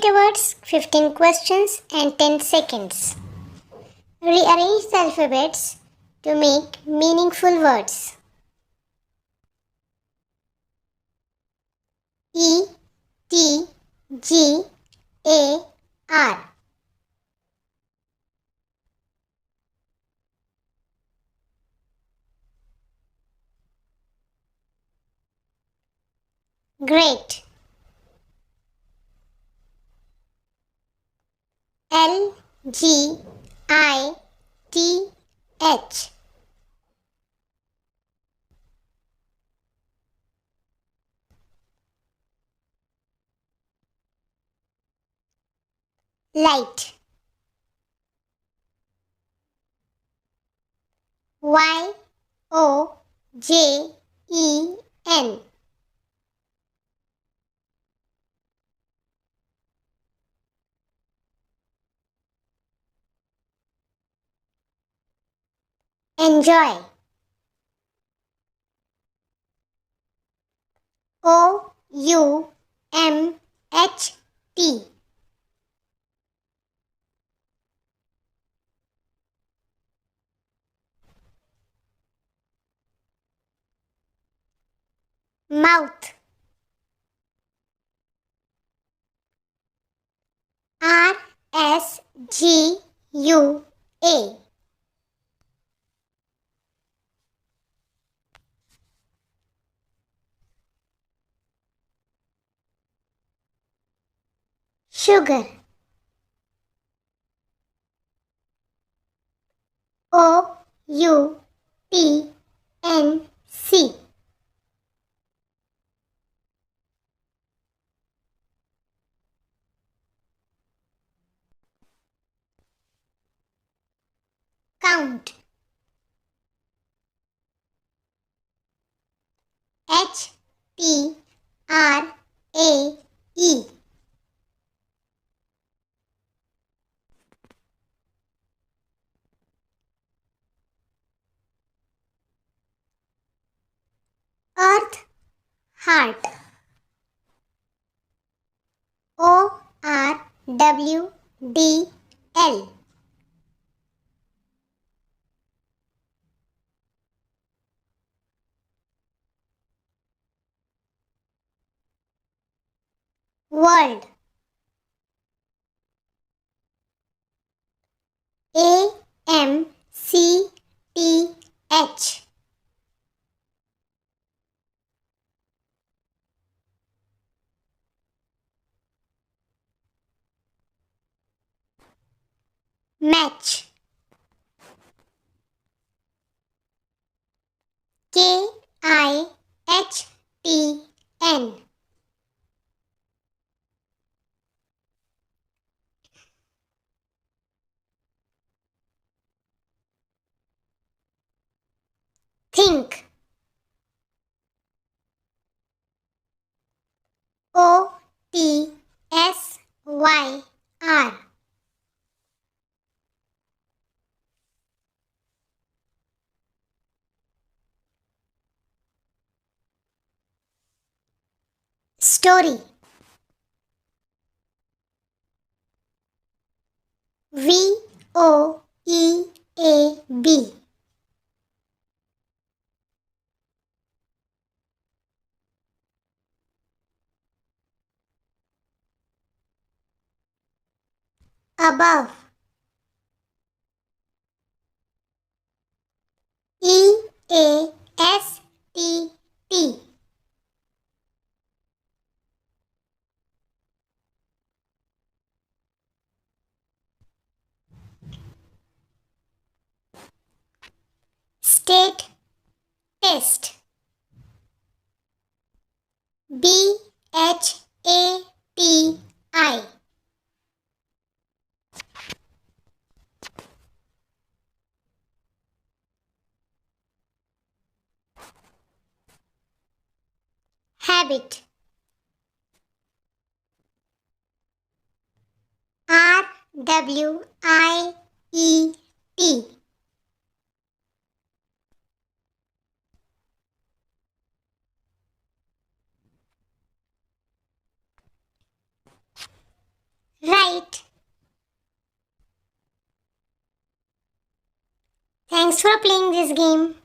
Create words, 15 questions and 10 seconds. Rearrange the alphabets to make meaningful words. E, T, G, A, R. Great. L, G, I, T, H. Light. Y, O, J, E, N. Enjoy. O, U, M, H, T. Mouth. R, S, G, U, A. Sugar. O, U, T, N, C. Count. H, T, R, A, E. Earth, heart. O, R, W, D, L. World. A, M, C, T, H. Match. K, I, H, T, N. Think. O, T, S, Y, R. Story. V, O, E, A, B. Above. E, A, S, T, T. State, test. B, H, A, T, I. Habit. R, W, I, E, T. Thanks for playing this game.